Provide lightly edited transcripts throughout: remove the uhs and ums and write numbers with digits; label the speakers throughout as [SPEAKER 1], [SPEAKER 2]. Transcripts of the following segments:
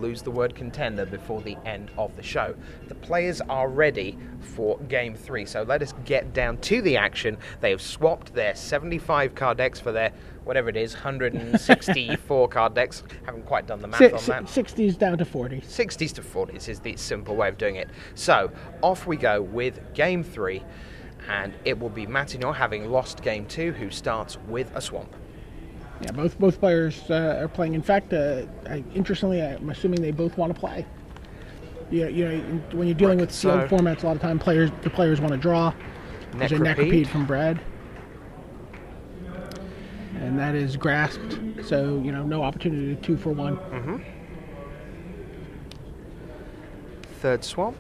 [SPEAKER 1] Lose the word contender before the end of the show. The players are ready for game 3, so let us get down to the action. They have swapped their 75 card decks for their, whatever it is, 164 card decks. Haven't quite done the math on that.
[SPEAKER 2] 60s down to 40.
[SPEAKER 1] 60s to 40s is the simple way of doing it. So off we go with game 3, and it will be Matignon, having lost game 2, who starts with a swamp.
[SPEAKER 2] Yeah, both players are playing. In fact, interestingly, I'm assuming they both want to play. You know, when you're dealing with sealed formats, a lot of time the players want to draw. There's a Necropede from Brad, and that is grasped. So no opportunity to 2 for 1.
[SPEAKER 1] Mm-hmm. Third swamp.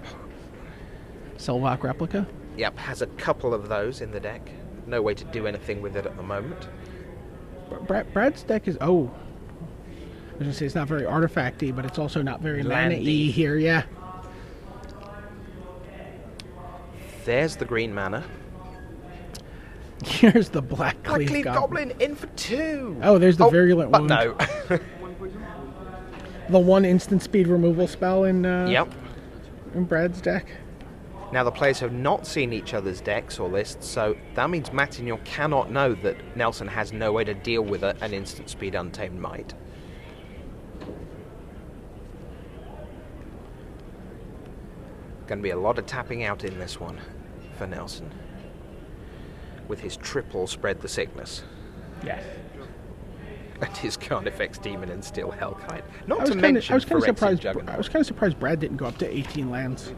[SPEAKER 2] Selvok replica.
[SPEAKER 1] Yep, has a couple of those in the deck. No way to do anything with it at the moment.
[SPEAKER 2] Brad's deck is, I was going to say it's not very artifacty, but it's also not very mana-y here, yeah.
[SPEAKER 1] There's the green mana.
[SPEAKER 2] Here's the Black Cleave
[SPEAKER 1] Goblin in for 2.
[SPEAKER 2] Oh, there's the Virulent Wound.
[SPEAKER 1] No.
[SPEAKER 2] The 1 instant speed removal spell in Brad's deck.
[SPEAKER 1] Now, the players have not seen each other's decks or lists, so that means Matignon cannot know that Nelson has no way to deal with an instant speed Untamed Might. Going to be a lot of tapping out in this one for Nelson, with his triple Spread the Sickness.
[SPEAKER 2] Yes.
[SPEAKER 1] And his Carnifex Demon and Steel Hellkite.
[SPEAKER 2] I was kind of surprised Brad didn't go up to 18 lands.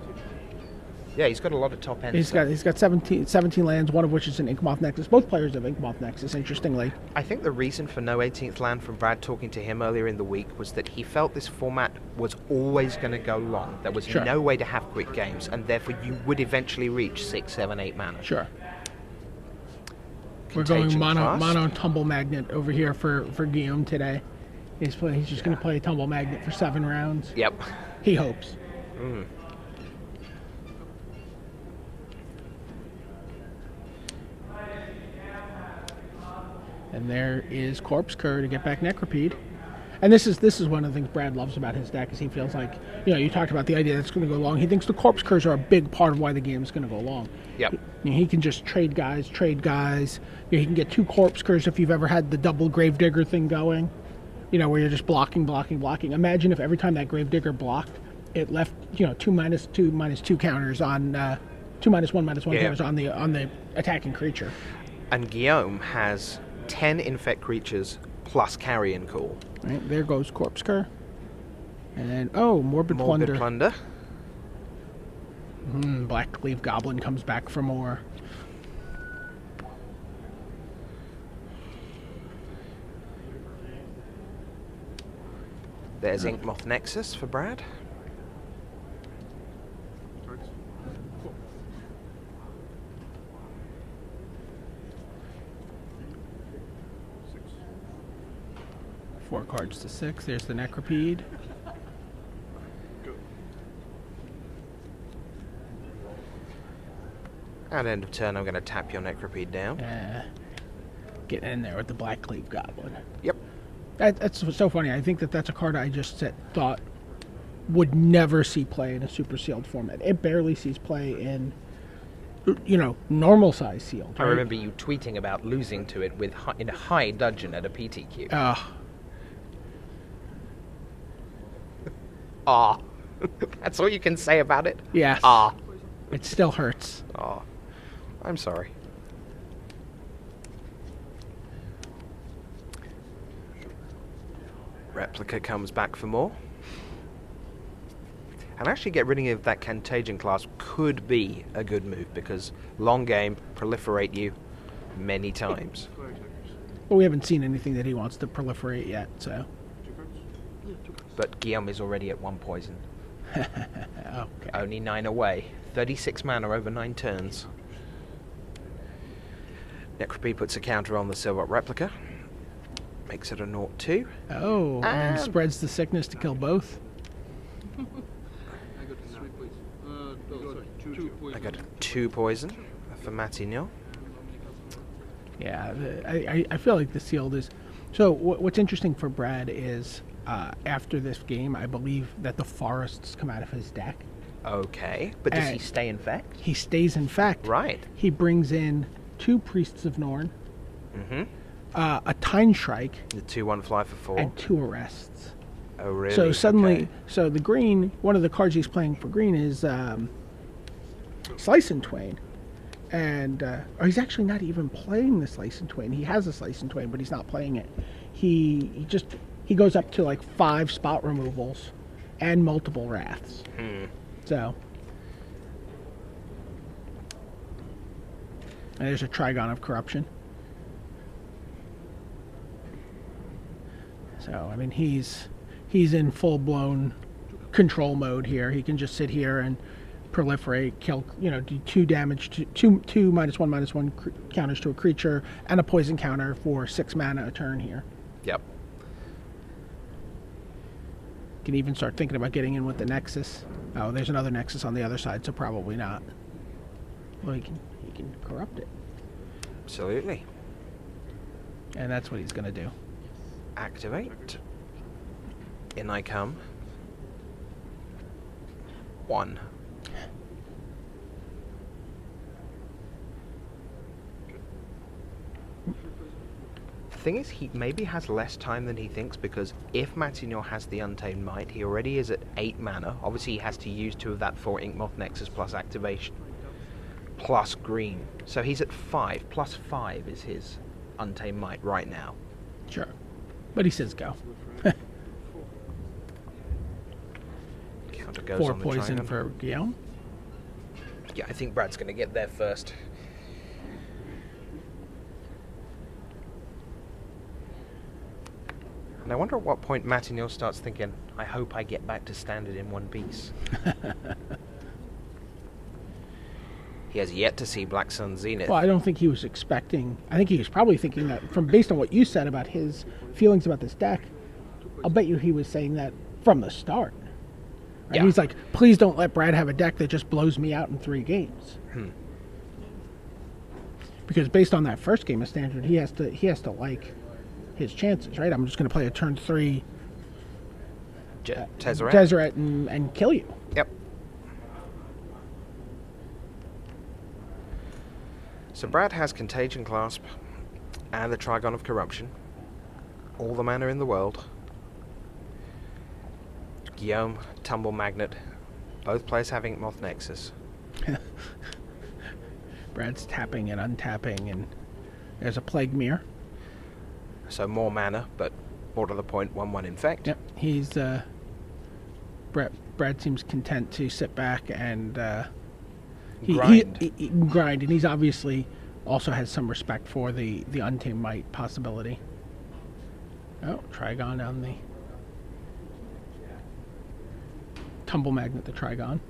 [SPEAKER 1] Yeah, he's got a lot of top end.
[SPEAKER 2] He's got 17 lands, one of which is an Inkmoth Nexus. Both players have Inkmoth Nexus, interestingly.
[SPEAKER 1] I think the reason for no 18th land from Brad talking to him earlier in the week was that he felt this format was always going to go long. There was no way to have quick games, and therefore you would eventually reach 6, 7, 8 mana.
[SPEAKER 2] Sure. We're going mono Tumble Magnet over here for Guillaume today. He's just going to play Tumble Magnet for 7 rounds.
[SPEAKER 1] Yep.
[SPEAKER 2] He hopes.
[SPEAKER 1] Mm.
[SPEAKER 2] And there is Corpse Cur to get back Necropede. And this is one of the things Brad loves about his deck, is he feels like, you talked about the idea that it's going to go long. He thinks the Corpse Curs are a big part of why the game is going to go long.
[SPEAKER 1] Yep.
[SPEAKER 2] He can just trade guys. He can get 2 Corpse Curs if you've ever had the double Gravedigger thing going, where you're just blocking. Imagine if every time that Gravedigger blocked, it left, 2/2/2 counters on, 2/1/1 counters on the attacking creature.
[SPEAKER 1] And Guillaume has 10 infect creatures plus Carrion Call.
[SPEAKER 2] Right, there goes Corpse Cur. And then, Morbid Plunder. Black Cleave Goblin comes back for more.
[SPEAKER 1] There's Inkmoth Nexus for Brad.
[SPEAKER 2] Four cards to 6. There's the Necropede.
[SPEAKER 1] At end of turn, I'm going to tap your Necropede down.
[SPEAKER 2] Getting in there with the Black Cleave Goblin.
[SPEAKER 1] Yep.
[SPEAKER 2] That's so funny. I think that's a card I just thought would never see play in a super sealed format. It barely sees play in, normal size sealed. Right?
[SPEAKER 1] I remember you tweeting about losing to it in a high dudgeon at a PTQ. That's all you can say about it?
[SPEAKER 2] Yes. It still hurts.
[SPEAKER 1] I'm sorry. Replica comes back for more. And actually get rid of that Contagion class could be a good move, because long game, proliferate you many times.
[SPEAKER 2] Well, we haven't seen anything that he wants to proliferate yet, so.
[SPEAKER 1] But Guillaume is already at 1 poison.
[SPEAKER 2] Okay.
[SPEAKER 1] Only 9 away. 36 mana over 9 turns. Necropede puts a counter on the Silver Replica. Makes it a 0/2.
[SPEAKER 2] Oh, and spreads the sickness to kill both.
[SPEAKER 1] I got 2 poison for Matignon.
[SPEAKER 2] Yeah, I feel like the sealed is... So what's interesting for Brad is after this game, I believe that the forests come out of his deck.
[SPEAKER 1] Okay, but does he
[SPEAKER 2] And
[SPEAKER 1] stay infect?
[SPEAKER 2] He stays infect.
[SPEAKER 1] Right.
[SPEAKER 2] He brings in 2 Priests of Norn,
[SPEAKER 1] Mm-hmm.
[SPEAKER 2] a Time Shrike,
[SPEAKER 1] The 2/1 fly for 4.
[SPEAKER 2] and 2 Arrests.
[SPEAKER 1] Oh, really?
[SPEAKER 2] So suddenly,
[SPEAKER 1] Okay.
[SPEAKER 2] so the green, one of the cards he's playing for green is Slice and Twain. And or he's actually not even playing the Slice and Twain. He has a Slice and Twain, but he's not playing it. He goes up to like 5 spot removals and multiple Wraths. So, and there's a Trigon of Corruption. So I mean he's in full blown control mode here. He can just sit here and proliferate, kill, do 2 damage to two -1/-1 counters to a creature and a poison counter for 6 mana a turn here.
[SPEAKER 1] Yep.
[SPEAKER 2] Can even start thinking about getting in with the Nexus. Oh, there's another Nexus on the other side, so probably not. Well, he can corrupt it,
[SPEAKER 1] Absolutely.
[SPEAKER 2] and that's what he's gonna do.
[SPEAKER 1] Activate. In I come. 1. The thing is, he maybe has less time than he thinks, because if Matignon has the Untamed Might, he already is at 8 mana. Obviously, he has to use 2 of that for Inkmoth Nexus plus activation, plus green. So he's at 5. Plus 5 is his Untamed Might right now.
[SPEAKER 2] Sure, but he says go.
[SPEAKER 1] Counter goes
[SPEAKER 2] 4
[SPEAKER 1] on the
[SPEAKER 2] poison
[SPEAKER 1] Trigon.
[SPEAKER 2] for Guillaume.
[SPEAKER 1] Yeah, I think Brad's going to get there first. And I wonder at what point Matignon starts thinking, I hope I get back to standard in one piece. He has yet to see Black Sun Zenith.
[SPEAKER 2] Well, I don't think he was expecting. I think he was probably thinking that based on what you said about his feelings about this deck. I'll bet you he was saying that from the start. Right?
[SPEAKER 1] Yeah.
[SPEAKER 2] He's like, please don't let Brad have a deck that just blows me out in 3 games. Because based on that first game of standard, he has to like his chances, right? I'm just going to play a turn 3
[SPEAKER 1] Tezzeret.
[SPEAKER 2] and kill you.
[SPEAKER 1] Yep. So Brad has Contagion Clasp and the Trigon of Corruption. All the mana in the world. Guillaume, Tumble Magnet. Both players having Moth Nexus.
[SPEAKER 2] Brad's tapping and untapping, and there's a Plague Mirror.
[SPEAKER 1] So more mana, but more to the point, 1/1 infect.
[SPEAKER 2] Yep, he's Brad seems content to sit back and
[SPEAKER 1] Grind.
[SPEAKER 2] He grind, and he's obviously also has some respect for the Untamed Might possibility. Oh, Trigon on the Tumble Magnet, the Trigon.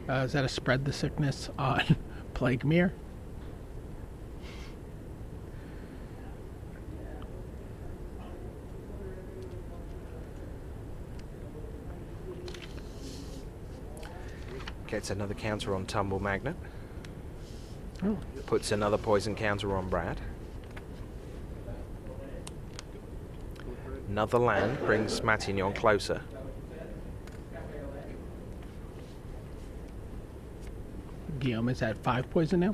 [SPEAKER 2] Is that a Spread the Sickness on Plague Mirror?
[SPEAKER 1] Gets another counter on Tumble Magnet.
[SPEAKER 2] Oh,
[SPEAKER 1] Puts another poison counter on Brad. Another land brings Matignon closer.
[SPEAKER 2] Guillaume is at 5 poison now.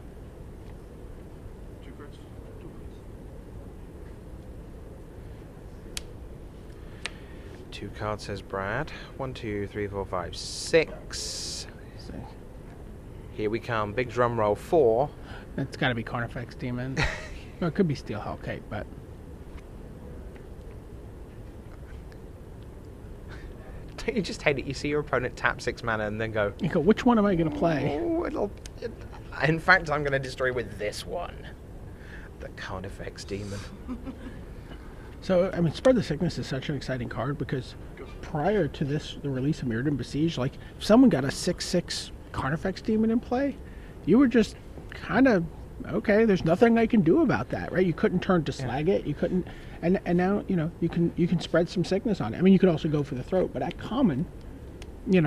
[SPEAKER 1] Two cards, says Brad. 1, 2, 3, 4, 5, 6.
[SPEAKER 2] So
[SPEAKER 1] Here we come. Big drum roll. 4.
[SPEAKER 2] it's got to be Carnifex Demon. Well, it could be Steel Hellkite, but
[SPEAKER 1] Don't you just hate it? You see your opponent tap 6 mana and then go,
[SPEAKER 2] you go, which one am I going to play?
[SPEAKER 1] oh, in fact, I'm going to destroy with this one. The Carnifex Demon.
[SPEAKER 2] So, I mean, Spread the Sickness is such an exciting card because prior to this, the release of Mirrodin Besiege, like, if someone got a 6/6 Carnifex Demon in play, you were just kind of, okay, there's nothing I can do about that, right? You couldn't turn to slag it. You couldn't, And now you can spread some sickness on it. I mean, you could also go for the throat, but at common, you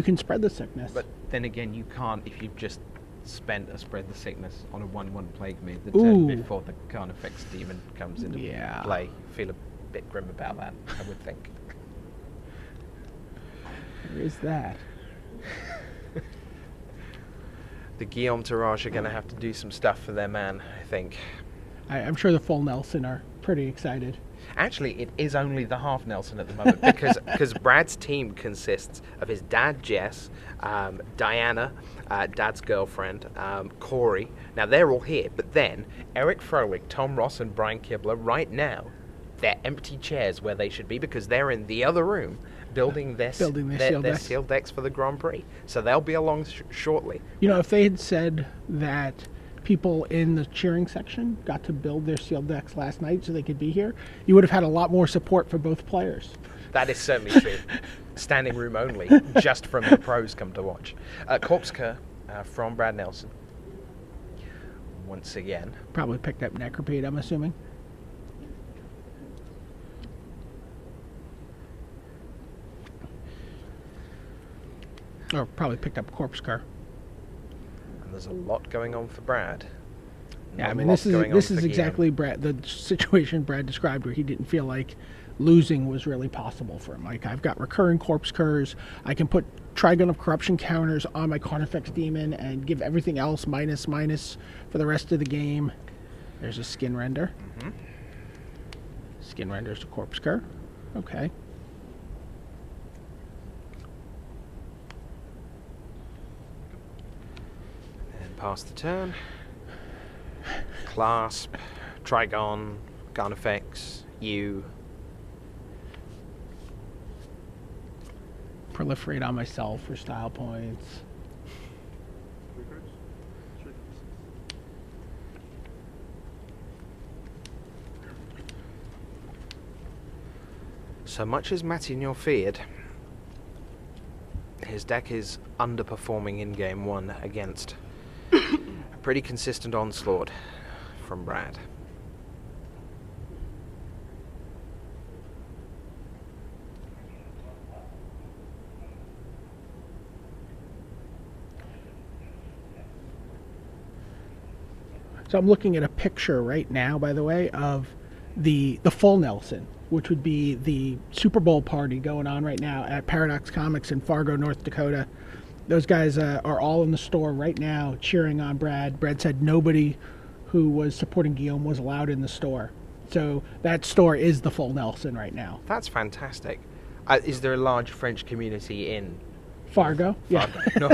[SPEAKER 2] can spread the sickness.
[SPEAKER 1] But then again, you can't if you've just spent a spread the sickness on a 1/1 plague me the turn before the Carnifex demon comes into play. Feel a bit grim about that, I would think.
[SPEAKER 2] There is that.
[SPEAKER 1] The Guillaume Tirage are going to have to do some stuff for their man, I think.
[SPEAKER 2] I'm sure the full Nelson are pretty excited.
[SPEAKER 1] Actually, it is only the half Nelson at the moment because Brad's team consists of his dad, Jess, Diana, Dad's girlfriend, Corey. Now, they're all here, but then Eric Froelich, Tom Ross, and Brian Kibler, right now, they're empty chairs where they should be because they're in the other room building their sealed decks for the Grand Prix. So they'll be along shortly.
[SPEAKER 2] If they had said that people in the cheering section got to build their sealed decks last night so they could be here, you would have had a lot more support for both players.
[SPEAKER 1] That is certainly true. Standing room only, just from the pros come to watch. Corpse Cur from Brad Nelson. Once again.
[SPEAKER 2] Probably picked up Necropede, I'm assuming. Or probably picked up Corpse Cur.
[SPEAKER 1] And there's a lot going on for Brad.
[SPEAKER 2] Yeah, I mean, this is exactly the situation Brad described, where he didn't feel like losing was really possible for him. Like, I've got recurring Corpse Curs. I can put Trigon of Corruption counters on my Carnifex Demon and give everything else minus for the rest of the game. There's a Skin Render. Mm-hmm. Skin Render's a Corpse Cur. Okay.
[SPEAKER 1] Pass the turn. Clasp, Trigon, Carnifex, you.
[SPEAKER 2] Proliferate on myself for style points.
[SPEAKER 1] So much as Matignon feared, his deck is underperforming in game one against a pretty consistent onslaught from Brad.
[SPEAKER 2] So I'm looking at a picture right now, by the way, of the full Nelson, which would be the Super Bowl party going on right now at Paradox Comics in Fargo, North Dakota. Those guys are all in the store right now cheering on Brad. Brad said nobody who was supporting Guillaume was allowed in the store. So that store is the full Nelson right now.
[SPEAKER 1] That's fantastic. Is there a large French community in
[SPEAKER 2] Fargo? Yeah.
[SPEAKER 1] No.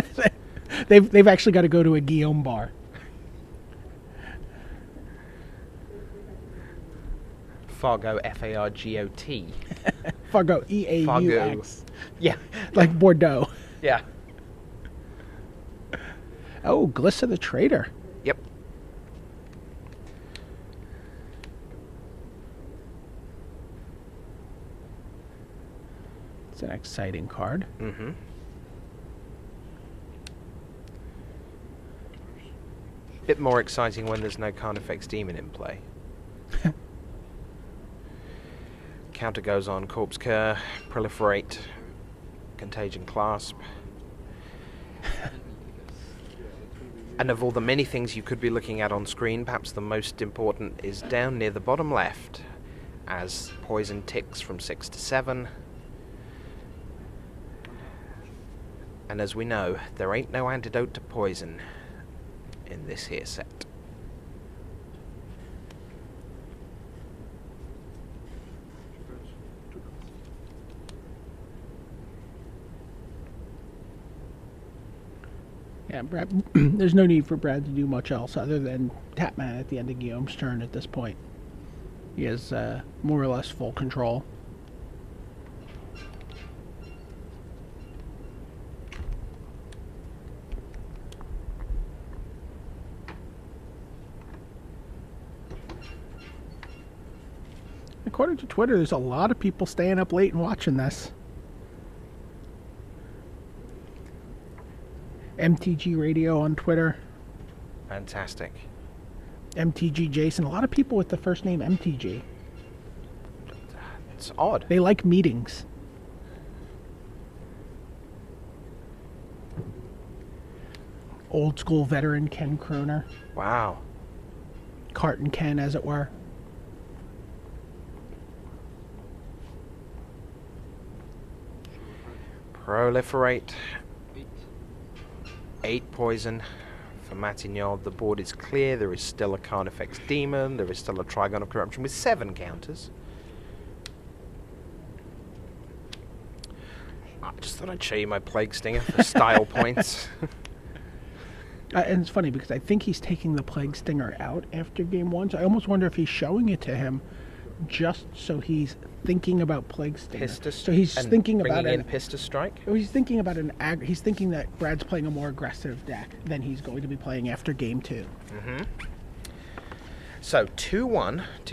[SPEAKER 2] They've actually got to go to a Guillaume bar.
[SPEAKER 1] Fargo, F-A-R-G-O-T.
[SPEAKER 2] Fargo, E-A-U-X.
[SPEAKER 1] Yeah.
[SPEAKER 2] Like Bordeaux.
[SPEAKER 1] Yeah.
[SPEAKER 2] Oh, Glissa the Trader.
[SPEAKER 1] Yep.
[SPEAKER 2] It's an exciting card.
[SPEAKER 1] Mm-hmm. Bit more exciting when there's no Carnifex Demon in play. Counter goes on Corpse Cur, Proliferate, Contagion Clasp. And of all the many things you could be looking at on screen, perhaps the most important is down near the bottom left, as poison ticks from 6 to 7. And as we know, there ain't no antidote to poison in this here set.
[SPEAKER 2] Yeah, Brad, there's no need for Brad to do much else other than tap mana at the end of Guillaume's turn at this point. He has more or less full control. According to Twitter, there's a lot of people staying up late and watching this. MTG Radio on Twitter.
[SPEAKER 1] Fantastic.
[SPEAKER 2] MTG Jason. A lot of people with the first name MTG.
[SPEAKER 1] It's odd.
[SPEAKER 2] They like meetings. Old school veteran Ken Kroner.
[SPEAKER 1] Wow.
[SPEAKER 2] Carton Ken, as it were.
[SPEAKER 1] Proliferate. 8 poison for Matignon. The board is clear. There is still a Carnifex Demon. There is still a Trigon of Corruption with 7 counters. I just thought I'd show you my Plague Stinger for style points.
[SPEAKER 2] And it's funny because I think he's taking the Plague Stinger out after game 1. So I almost wonder if he's showing it to him just so he's thinking about Plague Stinger. So he's thinking about
[SPEAKER 1] an Pistis Strike.
[SPEAKER 2] He's thinking about he's thinking that Brad's playing a more aggressive deck than he's going to be playing after game 2.
[SPEAKER 1] So 2-1 to